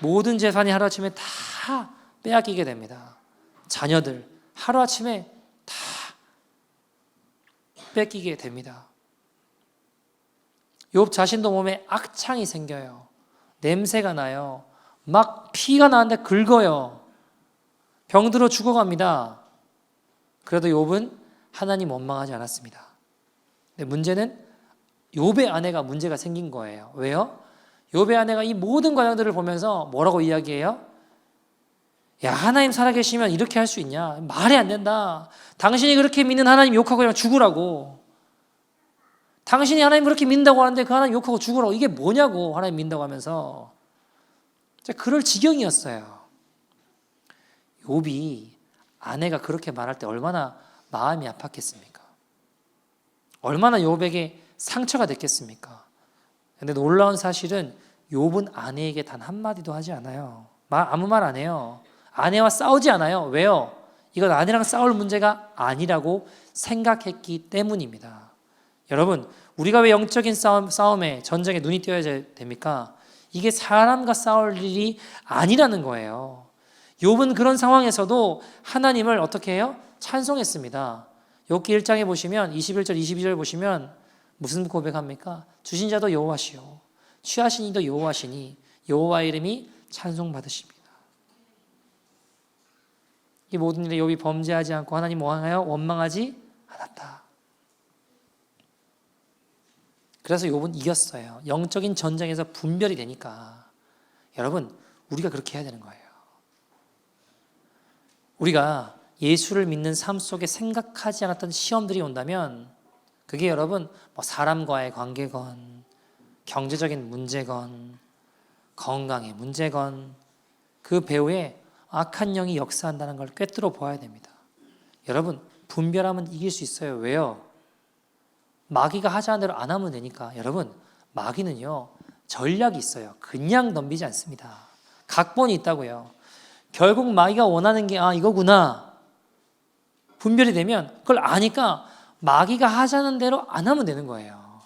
모든 재산이 하루아침에 다 빼앗기게 됩니다. 자녀들 하루아침에 다 뺏기게 됩니다. 욥 자신도 몸에 악창이 생겨요. 냄새가 나요. 막 피가 나는데 긁어요. 병들어 죽어갑니다. 그래도 욥은 하나님 원망하지 않았습니다. 근데 문제는 욥의 아내가 문제가 생긴 거예요. 왜요? 욥의 아내가 이 모든 과정들을 보면서 뭐라고 이야기해요? 야 하나님 살아계시면 이렇게 할 수 있냐? 말이 안 된다. 당신이 그렇게 믿는 하나님 욕하고 그냥 죽으라고. 당신이 하나님 그렇게 믿는다고 하는데 그 하나님 욕하고 죽으라고. 이게 뭐냐고 하나님 믿는다고 하면서 그럴 지경이었어요. 욥이 아내가 그렇게 말할 때 얼마나 마음이 아팠겠습니까? 얼마나 욥에게 상처가 됐겠습니까? 근데 놀라운 사실은 욥은 아내에게 단 한마디도 하지 않아요. 아무 말 안 해요. 아내와 싸우지 않아요. 왜요? 이건 아내랑 싸울 문제가 아니라고 생각했기 때문입니다. 여러분, 우리가 왜 영적인 싸움에 전쟁에 눈이 띄어야 됩니까? 이게 사람과 싸울 일이 아니라는 거예요. 욥은 그런 상황에서도 하나님을 어떻게 해요? 찬송했습니다. 욥기 1장에 보시면 21절 22절 보시면 무슨 고백합니까? 주신 자도 여호와시요 취하신 이도 여호와시니 여호와의 이름이 찬송받으십니다. 이 모든 일에 욥이 범죄하지 않고 하나님 원망하지 않았다. 그래서 욥은 이겼어요. 영적인 전쟁에서 분별이 되니까. 여러분, 우리가 그렇게 해야 되는 거예요. 우리가 예수를 믿는 삶 속에 생각하지 않았던 시험들이 온다면 그게 여러분 뭐 사람과의 관계건 경제적인 문제건 건강의 문제건 그 배후에 악한 영이 역사한다는 걸 꿰뚫어 보아야 됩니다. 여러분 분별하면 이길 수 있어요. 왜요? 마귀가 하자는 대로 안 하면 되니까. 여러분 마귀는요 전략이 있어요. 그냥 덤비지 않습니다. 각본이 있다고요. 결국 마귀가 원하는 게 이거구나 분별이 되면 그걸 아니까 마귀가 하자는 대로 안 하면 되는 거예요.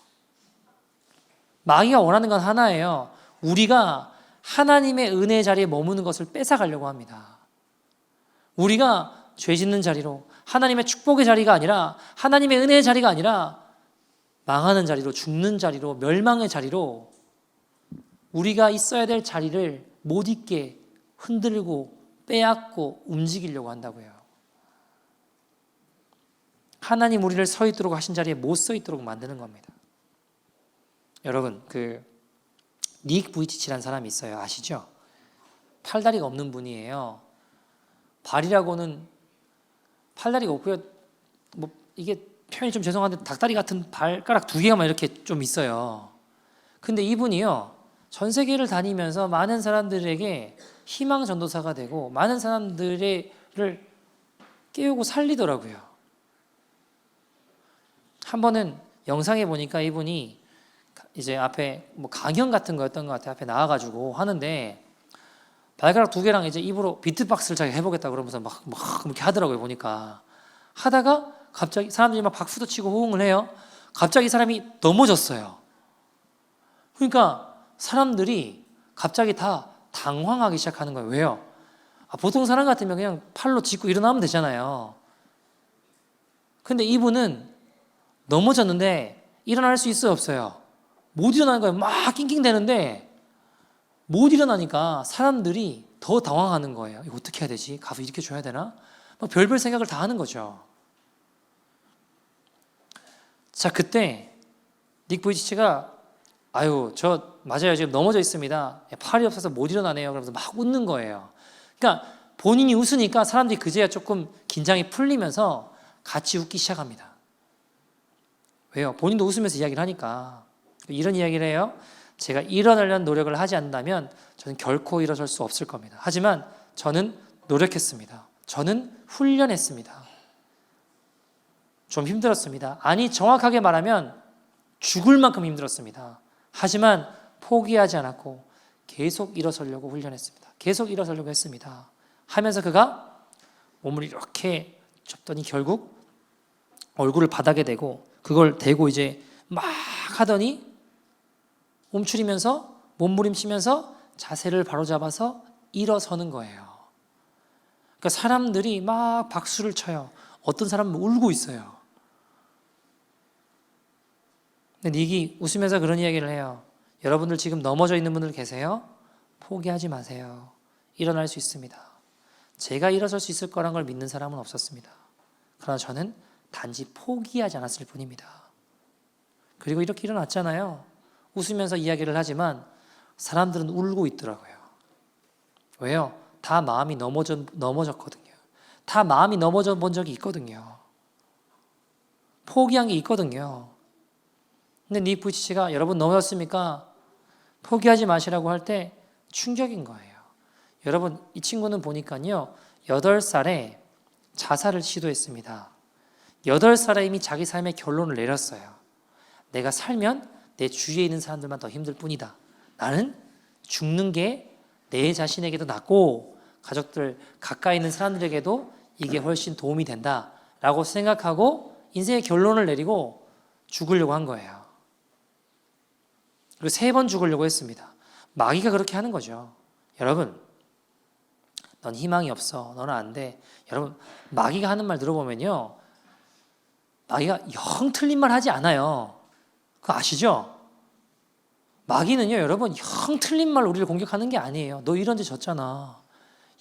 마귀가 원하는 건 하나예요. 우리가 하나님의 은혜의 자리에 머무는 것을 뺏어가려고 합니다. 우리가 죄 짓는 자리로 하나님의 축복의 자리가 아니라 하나님의 은혜의 자리가 아니라 망하는 자리로 죽는 자리로 멸망의 자리로 우리가 있어야 될 자리를 못 있게 흔들고 빼앗고 움직이려고 한다고요. 하나님 우리를 서 있도록 하신 자리에 못 서 있도록 만드는 겁니다. 여러분 닉 부이치치라는 사람이 있어요. 아시죠? 팔다리가 없는 분이에요. 발이라고는 팔다리가 없고요. 뭐 이게 표현이 좀 죄송한데 닭다리 같은 발가락 2개가만 이렇게 좀 있어요. 근데 이분이요. 전 세계를 다니면서 많은 사람들에게 희망 전도사가 되고 많은 사람들을 깨우고 살리더라고요. 한 번은 영상에 보니까 이분이 이제 앞에 뭐 강연 같은 거였던 것 같아요. 앞에 나와가지고 하는데 발가락 2개랑 이제 입으로 비트박스를 자기가 해보겠다 그러면서 막 이렇게 하더라고요. 보니까 하다가 갑자기 사람들이 막 박수도 치고 호응을 해요. 갑자기 이 사람이 넘어졌어요. 그러니까 사람들이 갑자기 다 당황하기 시작하는 거예요. 왜요? 보통 사람 같으면 그냥 팔로 짚고 일어나면 되잖아요. 근데 이분은 넘어졌는데 일어날 수 있어요, 없어요? 못 일어나는 거예요. 막 낑낑대는데 못 일어나니까 사람들이 더 당황하는 거예요. 이거 어떻게 해야 되지? 가서 이렇게 줘야 되나? 막 별별 생각을 다 하는 거죠. 자, 그때 닉 부이치치가 저 맞아요. 지금 넘어져 있습니다. 팔이 없어서 못 일어나네요. 그러면서 막 웃는 거예요. 그러니까 본인이 웃으니까 사람들이 그제야 조금 긴장이 풀리면서 같이 웃기 시작합니다. 왜요? 본인도 웃으면서 이야기를 하니까. 이런 이야기를 해요. 제가 일어나려는 노력을 하지 않는다면 저는 결코 일어설 수 없을 겁니다. 하지만 저는 노력했습니다. 저는 훈련했습니다. 좀 힘들었습니다. 아니, 정확하게 말하면 죽을 만큼 힘들었습니다. 하지만 포기하지 않았고 계속 일어서려고 훈련했습니다. 계속 일어서려고 했습니다. 하면서 그가 몸을 이렇게 접더니 결국 얼굴을 바닥에 대고 그걸 대고 이제 막 하더니 움츠리면서 몸부림치면서 자세를 바로잡아서 일어서는 거예요. 그러니까 사람들이 막 박수를 쳐요. 어떤 사람은 울고 있어요. 근데 닉이 웃으면서 그런 이야기를 해요. 여러분들 지금 넘어져 있는 분들 계세요? 포기하지 마세요. 일어날 수 있습니다. 제가 일어설 수 있을 거란 걸 믿는 사람은 없었습니다. 그러나 저는 단지 포기하지 않았을 뿐입니다. 그리고 이렇게 일어났잖아요. 웃으면서 이야기를 하지만 사람들은 울고 있더라고요. 왜요? 다 마음이 넘어졌거든요. 다 마음이 넘어져 본 적이 있거든요. 포기한 게 있거든요. 근데 닉 부이치치가 여러분 넘어졌습니까? 포기하지 마시라고 할 때 충격인 거예요. 여러분, 이 친구는 보니까요 8살에 자살을 시도했습니다. 8살에 이미 자기 삶의 결론을 내렸어요. 내가 살면 내 주위에 있는 사람들만 더 힘들 뿐이다. 나는 죽는 게 내 자신에게도 낫고 가족들 가까이 있는 사람들에게도 이게 훨씬 도움이 된다 라고 생각하고 인생의 결론을 내리고 죽으려고 한 거예요. 그리고 3번 죽으려고 했습니다. 마귀가 그렇게 하는 거죠. 여러분, 넌 희망이 없어. 너는 안 돼. 여러분, 마귀가 하는 말 들어보면요 마귀가 영 틀린 말 하지 않아요. 그거 아시죠? 마귀는요 여러분 영 틀린 말로 우리를 공격하는 게 아니에요. 너 이런 데 졌잖아.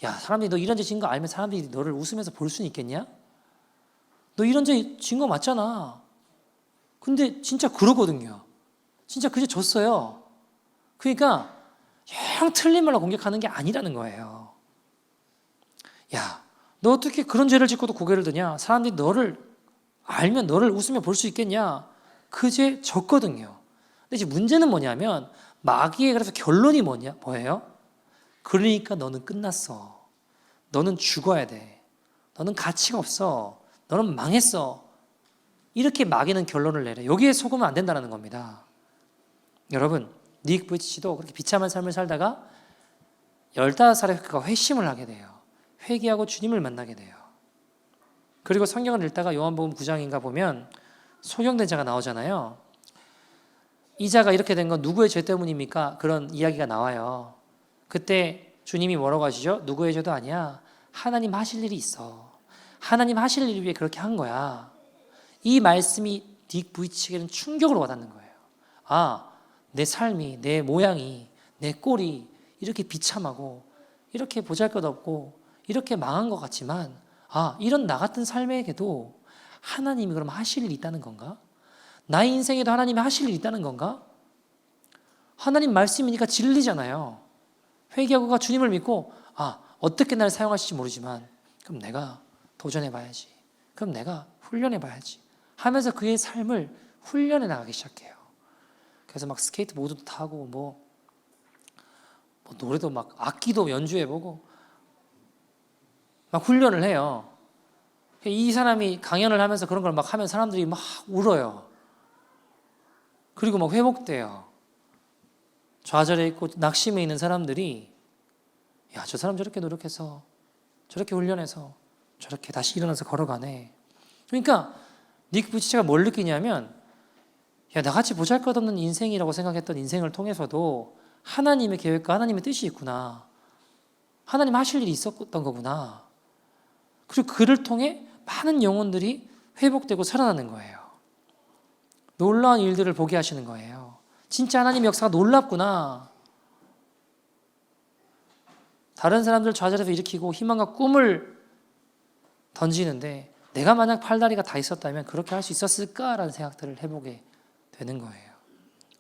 야, 사람들이 너 이런 데 진 거 알면 사람들이 너를 웃으면서 볼 수는 있겠냐? 너 이런 데 진 거 맞잖아. 근데 진짜 그러거든요. 진짜 그제 졌어요. 그러니까 영 틀린 말로 공격하는 게 아니라는 거예요. 야, 너 어떻게 그런 죄를 짓고도 고개를 드냐? 사람들이 너를 알면 너를 웃으며 볼 수 있겠냐? 그제 졌거든요. 근데 이제 문제는 뭐냐면 마귀의 그래서 결론이 뭐예요? 그러니까 너는 끝났어. 너는 죽어야 돼. 너는 가치가 없어. 너는 망했어. 이렇게 마귀는 결론을 내려. 여기에 속으면 안 된다는 겁니다. 여러분, 닉 부이치치도 그렇게 비참한 삶을 살다가 15살에 그가 회심을 하게 돼요. 회개하고 주님을 만나게 돼요. 그리고 성경을 읽다가 요한복음 9장인가 보면 소경된 자가 나오잖아요. 이 자가 이렇게 된 건 누구의 죄 때문입니까? 그런 이야기가 나와요. 그때 주님이 뭐라고 하시죠? 누구의 죄도 아니야. 하나님 하실 일이 있어. 하나님 하실 일을 위해 그렇게 한 거야. 이 말씀이 닉 부이치에게는 충격으로 와닿는 거예요. 아, 내 삶이, 내 모양이, 내 꼴이 이렇게 비참하고 이렇게 보잘것없고 이렇게 망한 것 같지만 아, 이런 나 같은 삶에게도 하나님이 그럼 하실 일이 있다는 건가? 나의 인생에도 하나님이 하실 일이 있다는 건가? 하나님 말씀이니까 진리잖아요. 회개하고 주님을 믿고 아, 어떻게 나를 사용하실지 모르지만 그럼 내가 도전해봐야지. 그럼 내가 훈련해봐야지. 하면서 그의 삶을 훈련해 나가기 시작해요. 그래서 막 스케이트보드도 타고 뭐 노래도 막 악기도 연주해보고 막 훈련을 해요. 이 사람이 강연을 하면서 그런 걸 막 하면 사람들이 막 울어요. 그리고 막 회복돼요. 좌절해 있고 낙심해 있는 사람들이 야, 저 사람 저렇게 노력해서 저렇게 훈련해서 저렇게 다시 일어나서 걸어가네. 그러니까 닉 부이치치가 뭘 느끼냐면 야, 나같이 보잘것없는 인생이라고 생각했던 인생을 통해서도 하나님의 계획과 하나님의 뜻이 있구나. 하나님 하실 일이 있었던 거구나. 그리고 그를 통해 많은 영혼들이 회복되고 살아나는 거예요. 놀라운 일들을 보게 하시는 거예요. 진짜 하나님의 역사가 놀랍구나. 다른 사람들 좌절해서 일으키고 희망과 꿈을 던지는데 내가 만약 팔다리가 다 있었다면 그렇게 할 수 있었을까라는 생각들을 해보게 되는 거예요.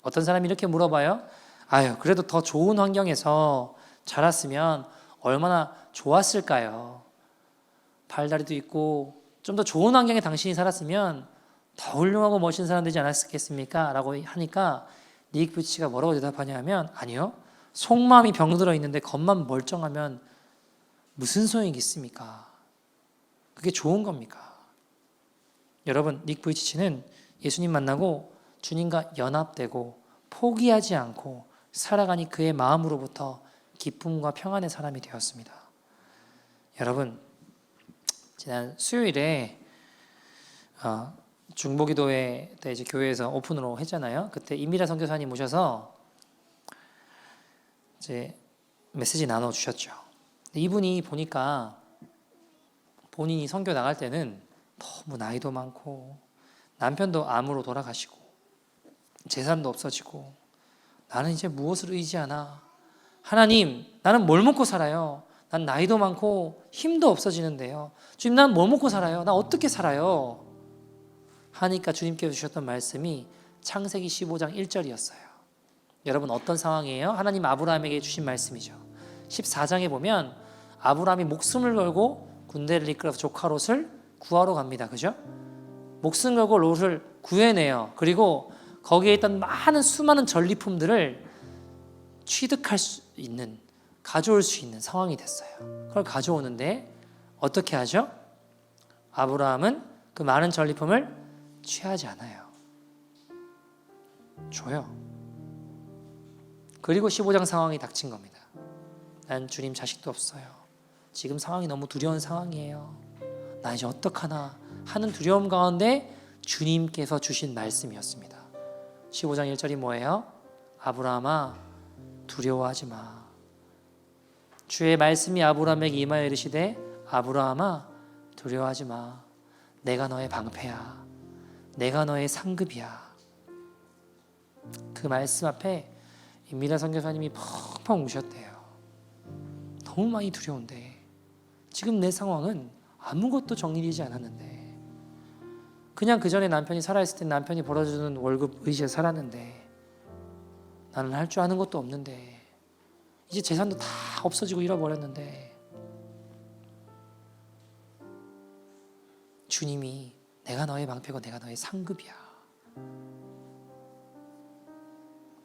어떤 사람이 이렇게 물어봐요. 아유, 그래도 더 좋은 환경에서 자랐으면 얼마나 좋았을까요? 팔다리도 있고 좀 더 좋은 환경에 당신이 살았으면 더 훌륭하고 멋진 사람 되지 않았겠습니까? 라고 하니까 닉 부이치치가 뭐라고 대답하냐면 아니요. 속마음이 병들어 있는데 겉만 멀쩡하면 무슨 소용이 있습니까? 그게 좋은 겁니까? 여러분, 닉 부이치치는 예수님 만나고 주님과 연합되고 포기하지 않고 살아가니 그의 마음으로부터 기쁨과 평안의 사람이 되었습니다. 여러분, 지난 수요일에 중보기도회 때 이제 교회에서 오픈으로 했잖아요. 그때 임미라 선교사님 오셔서 이제 메시지 나눠 주셨죠. 이분이 보니까 본인이 선교 나갈 때는 너무 나이도 많고 남편도 암으로 돌아가시고 재산도 없어지고 나는 이제 무엇을 의지하나? 하나님, 나는 뭘 먹고 살아요? 난 나이도 많고 힘도 없어지는데요. 주님, 난 뭘 먹고 살아요? 나 어떻게 살아요? 하니까 주님께서 주셨던 말씀이 창세기 15장 1절이었어요. 여러분 어떤 상황이에요? 하나님 아브라함에게 주신 말씀이죠. 14장에 보면 아브라함이 목숨을 걸고 군대를 이끌어서 조카 롯을 구하러 갑니다. 그죠? 목숨 걸고 롯을 구해내요. 그리고 거기에 있던 수많은 전리품들을 취득할 수 있는, 가져올 수 있는 상황이 됐어요. 그걸 가져오는데 어떻게 하죠? 아브라함은 그 많은 전리품을 취하지 않아요. 줘요. 그리고 15장 상황이 닥친 겁니다. 난 주님 자식도 없어요. 지금 상황이 너무 두려운 상황이에요. 나 이제 어떡하나 하는 두려움 가운데 주님께서 주신 말씀이었습니다. 15장 1절이 뭐예요? 아브라함아 두려워하지 마. 주의 말씀이 아브라함에게 임하여 이르시되 아브라함아 두려워하지 마. 내가 너의 방패야. 내가 너의 상급이야. 그 말씀 앞에 임미라 선교사님이 펑펑 우셨대요. 너무 많이 두려운데 지금 내 상황은 아무것도 정리되지 않았는데 그냥 그 전에 남편이 살아있을 때 남편이 벌어주는 월급 의지에 살았는데 나는 할 줄 아는 것도 없는데 이제 재산도 다 없어지고 잃어버렸는데 주님이 내가 너의 방패고 내가 너의 상급이야.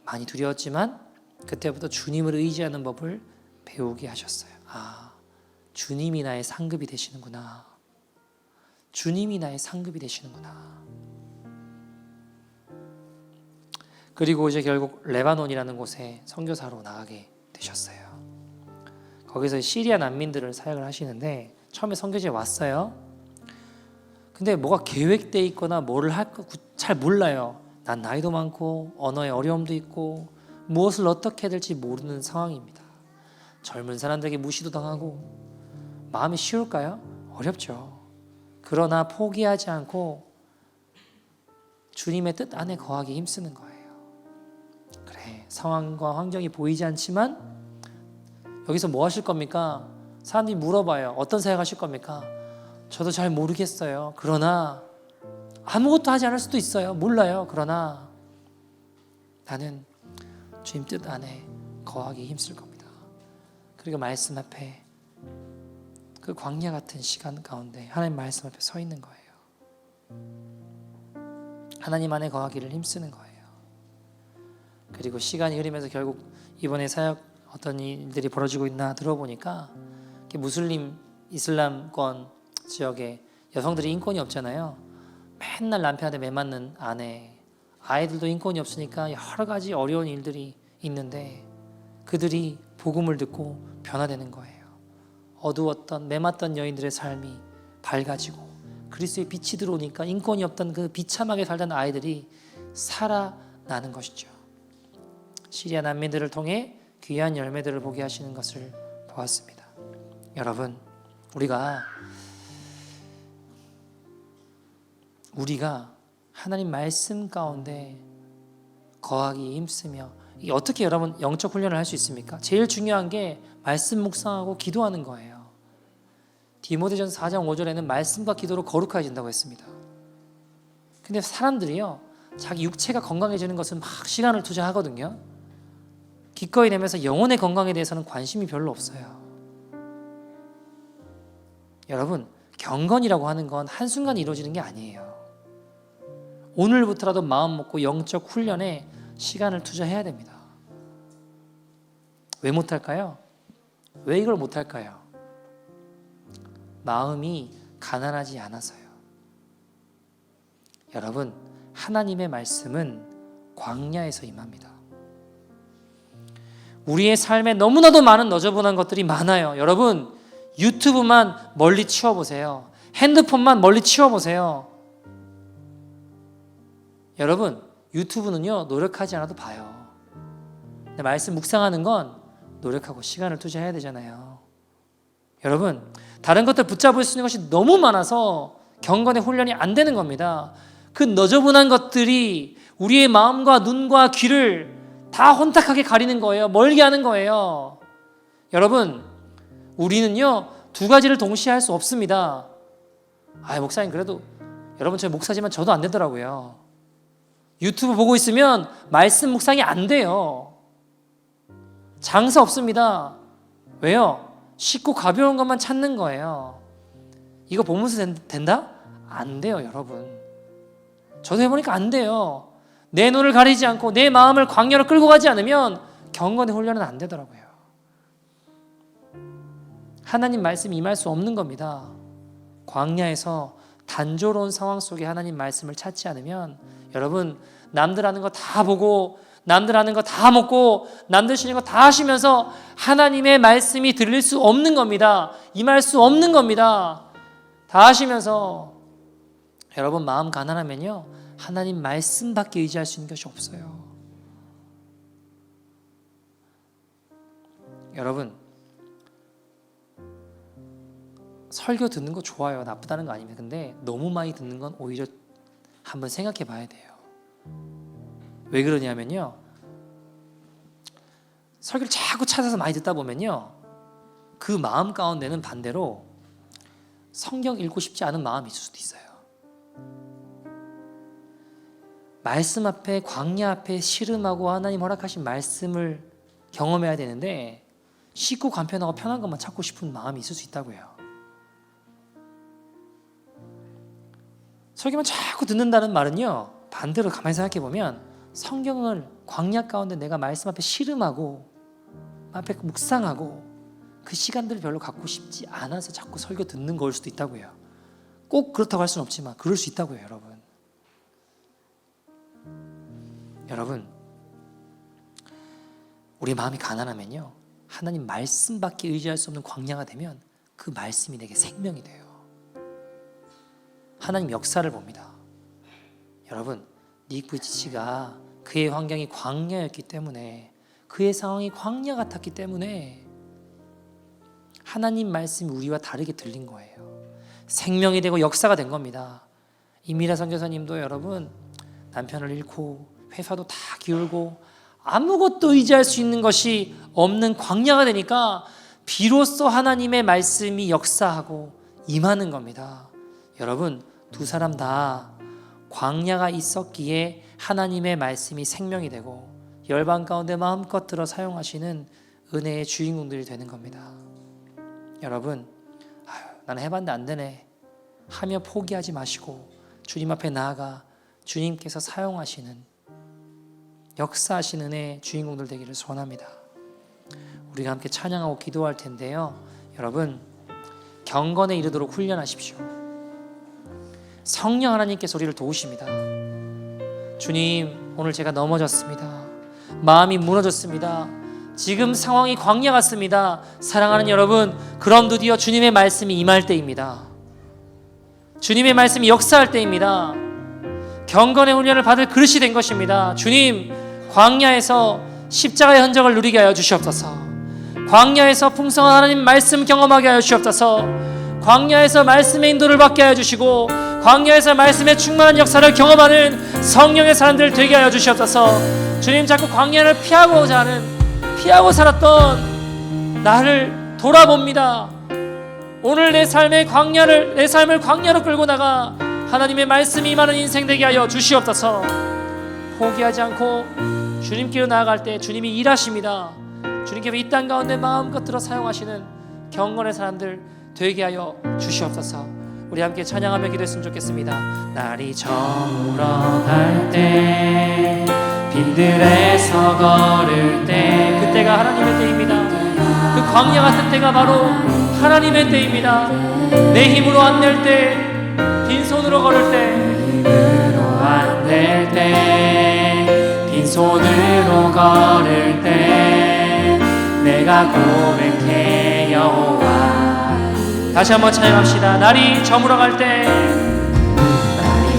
많이 두려웠지만 그때부터 주님을 의지하는 법을 배우게 하셨어요. 아, 주님이 나의 상급이 되시는구나. 주님이 나의 상급이 되시는구나. 그리고 이제 결국 레바논이라는 곳에 선교사로 나가게 되셨어요. 거기서 시리아 난민들을 사역을 하시는데 처음에 선교지에 왔어요. 근데 뭐가 계획돼 있거나 뭐를 할까 잘 몰라요. 난 나이도 많고 언어의 어려움도 있고 무엇을 어떻게 해야 될지 모르는 상황입니다. 젊은 사람들에게 무시도 당하고 마음이 쉬울까요? 어렵죠. 그러나 포기하지 않고 주님의 뜻 안에 거하기 힘쓰는 거예요. 그래, 상황과 환경이 보이지 않지만 여기서 뭐 하실 겁니까? 사람들이 물어봐요. 어떤 사역 하실 겁니까? 저도 잘 모르겠어요. 그러나 아무것도 하지 않을 수도 있어요. 몰라요. 그러나 나는 주님 뜻 안에 거하기 힘쓸 겁니다. 그리고 말씀 앞에 그 광야 같은 시간 가운데 하나님 말씀 앞에 서 있는 거예요. 하나님 안에 거하기를 힘쓰는 거예요. 그리고 시간이 흐르면서 결국 이번에 사역 어떤 일들이 벌어지고 있나 들어보니까 무슬림 이슬람권 지역에 여성들이 인권이 없잖아요. 맨날 남편한테 매맞는 아내, 아이들도 인권이 없으니까 여러 가지 어려운 일들이 있는데 그들이 복음을 듣고 변화되는 거예요. 어두웠던 매맞던 여인들의 삶이 밝아지고 그리스도의 빛이 들어오니까 인권이 없던 그 비참하게 살던 아이들이 살아나는 것이죠. 시리아 난민들을 통해 귀한 열매들을 보게 하시는 것을 보았습니다. 여러분, 우리가 하나님 말씀 가운데 거하기 힘쓰며 어떻게 여러분 영적 훈련을 할 수 있습니까? 제일 중요한 게 말씀 묵상하고 기도하는 거예요. 디모데전서 4장 5절에는 말씀과 기도로 거룩해진다고 했습니다. 근데 사람들이요, 자기 육체가 건강해지는 것은 막 시간을 투자하거든요. 기꺼이 내면서 영혼의 건강에 대해서는 관심이 별로 없어요. 여러분, 경건이라고 하는 건 한순간에 이루어지는 게 아니에요. 오늘부터라도 마음 먹고 영적 훈련에 시간을 투자해야 됩니다. 왜 못할까요? 왜 이걸 못할까요? 마음이 가난하지 않아서요. 여러분, 하나님의 말씀은 광야에서 임합니다. 우리의 삶에 너무나도 많은 너저분한 것들이 많아요. 여러분, 유튜브만 멀리 치워보세요. 핸드폰만 멀리 치워보세요. 여러분, 유튜브는요, 노력하지 않아도 봐요. 근데 말씀 묵상하는 건 노력하고 시간을 투자해야 되잖아요. 여러분, 다른 것들 붙잡을 수 있는 것이 너무 많아서 경건의 훈련이 안 되는 겁니다. 그 너저분한 것들이 우리의 마음과 눈과 귀를 다 혼탁하게 가리는 거예요. 멀게 하는 거예요. 여러분, 우리는요, 두 가지를 동시에 할 수 없습니다. 목사님, 그래도 여러분, 저 목사지만 저도 안 되더라고요. 유튜브 보고 있으면 말씀 묵상이 안 돼요. 장사 없습니다. 왜요? 쉽고 가벼운 것만 찾는 거예요. 이거 보면서 된다? 안 돼요, 여러분. 저도 해보니까 안 돼요. 내 눈을 가리지 않고 내 마음을 광야로 끌고 가지 않으면 경건의 훈련은 안 되더라고요. 하나님 말씀이 임할 수 없는 겁니다. 광야에서 단조로운 상황 속에 하나님 말씀을 찾지 않으면 여러분, 남들 하는 거 다 보고 남들 하는 거 다 먹고 남들 쉬는 거 다 하시면서 하나님의 말씀이 들릴 수 없는 겁니다. 임할 수 없는 겁니다. 다 하시면서 여러분, 마음 가난하면요, 하나님 말씀밖에 의지할 수 있는 것이 없어요. 여러분, 설교 듣는 거 좋아요. 나쁘다는 거 아닙니다. 근데 너무 많이 듣는 건 오히려 한번 생각해 봐야 돼요. 왜 그러냐면요, 설교를 자꾸 찾아서 많이 듣다 보면요, 그 마음 가운데는 반대로 성경 읽고 싶지 않은 마음이 있을 수도 있어요. 말씀 앞에, 광야 앞에 씨름하고 하나님 허락하신 말씀을 경험해야 되는데 쉽고 간편하고 편한 것만 찾고 싶은 마음이 있을 수 있다고요. 설교만 자꾸 듣는다는 말은요, 반대로 가만히 생각해 보면 성경을 광야 가운데 내가 말씀 앞에 씨름하고 앞에 묵상하고 그 시간들을 별로 갖고 싶지 않아서 자꾸 설교 듣는 거일 수도 있다고요. 꼭 그렇다고 할 수는 없지만 그럴 수 있다고요, 여러분. 여러분, 우리 마음이 가난하면요, 하나님 말씀밖에 의지할 수 없는 광야가 되면 그 말씀이 내게 생명이 돼요. 하나님 역사를 봅니다. 여러분, 닉 부이치치가 그의 환경이 광야였기 때문에, 그의 상황이 광야 같았기 때문에 하나님 말씀이 우리와 다르게 들린 거예요. 생명이 되고 역사가 된 겁니다. 이미라 선교사님도 여러분, 남편을 잃고 회사도 다 기울고 아무것도 의지할 수 있는 것이 없는 광야가 되니까 비로소 하나님의 말씀이 역사하고 임하는 겁니다. 여러분, 두 사람 다 광야가 있었기에 하나님의 말씀이 생명이 되고 열방 가운데 마음껏 들어 사용하시는 은혜의 주인공들이 되는 겁니다. 여러분, 나는 해봤는데 안 되네 하며 포기하지 마시고 주님 앞에 나아가 주님께서 사용하시는, 역사하시는 은혜의 주인공들 되기를 소원합니다. 우리가 함께 찬양하고 기도할 텐데요, 여러분, 경건에 이르도록 훈련하십시오. 성령 하나님께서 우리를 도우십니다. 주님, 오늘 제가 넘어졌습니다. 마음이 무너졌습니다. 지금 상황이 광야 같습니다. 사랑하는 여러분, 그럼 드디어 주님의 말씀이 임할 때입니다. 주님의 말씀이 역사할 때입니다. 경건의 훈련을 받을 그릇이 된 것입니다. 주님, 광야에서 십자가의 흔적을 누리게 하여 주시옵소서. 광야에서 풍성한 하나님 말씀 경험하게 하여 주시옵소서. 광야에서 말씀의 인도를 받게 하여 주시고 광야에서 말씀의 충만한 역사를 경험하는 성령의 사람들 되게 하여 주시옵소서. 주님, 자꾸 광야를 피하고자 하는, 피하고 살았던 나를 돌아봅니다. 오늘 내 삶을 광야로 끌고 나가 하나님의 말씀이 임하는 인생 되게 하여 주시옵소서. 포기하지 않고 주님께로 나아갈 때 주님이 일하십니다. 주님께서 이 땅 가운데 마음껏 들어 사용하시는 경건의 사람들 되게 하여 주시옵소서. 우리 함께 찬양하며 기도했으면 좋겠습니다. 날이 저물어 갈 때 빈들에서 걸을 때, 그때가 하나님의 때입니다. 그 광야 같은 때가 바로 하나님의 때입니다. 내 힘으로 안 될 때, 빈손으로 걸을 때, 힘으로 안 될 때, 빈손으로 걸을 때, 내가 고백해 여호와. 다시 한번 찬양합시다. 날이 저물어갈 때, 날이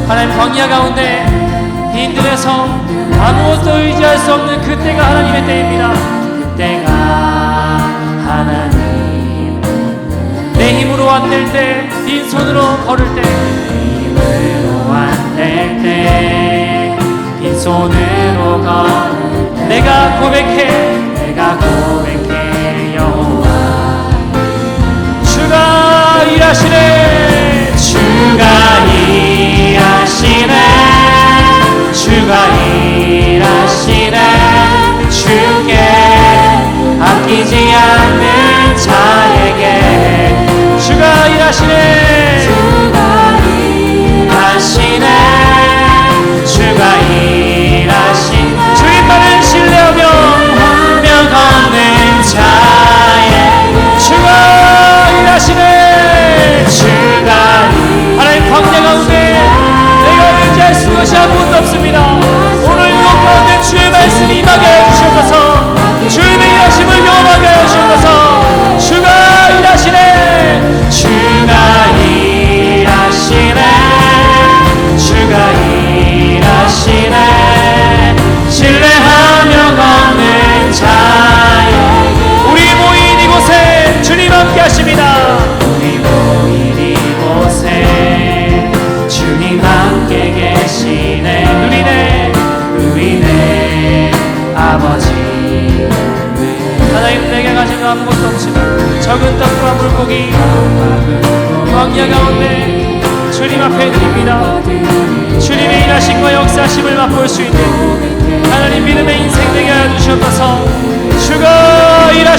하나님 광야 가운데 빈들에서 아무것도 의지할 수 없는 그때가 하나님의 때입니다. 그때가 하나님. 내 힘으로 안 될 때, 빈손으로 걸을 때, 힘으로 안 될 때, 빈손으로 걸을 때, 내가 고백해 여호와. 주가 일하시네, 주가 일하시네, 주가 일하시네. 주께 아끼지 않는 자에게 주가 일하시네, 주가 일하시네, 주가 일하시네. 주님만을 신뢰하며 명 없는 자에게 주가 일하시네, 주가 하나님 광야 가운데 내가 의지할 수 것이 아무것도 없습니다. 오늘 이곳 가운데 주의 말씀이 임하게 해주시옵소서. 주님의 일하심을 경험하게 해주시옵소서. 주가 일하시네, 주가 일하시네, 주가 일하시네. 신뢰하며 걷는 자에게 우리 모인 이곳에 주님 함께 하십니다. 우리 모인 이곳에 주님 함께 계시네. 우리네 아버지. 하나님, 내게 가진 아무것도 없지만 적은 떡과 물고기 광야 가운데 주님 앞에 드립니다. 주님의 일하심과 역사심을 맛볼 수 있는 하나님 믿음의 인생 되게 하여 주시옵소서. 주가 일하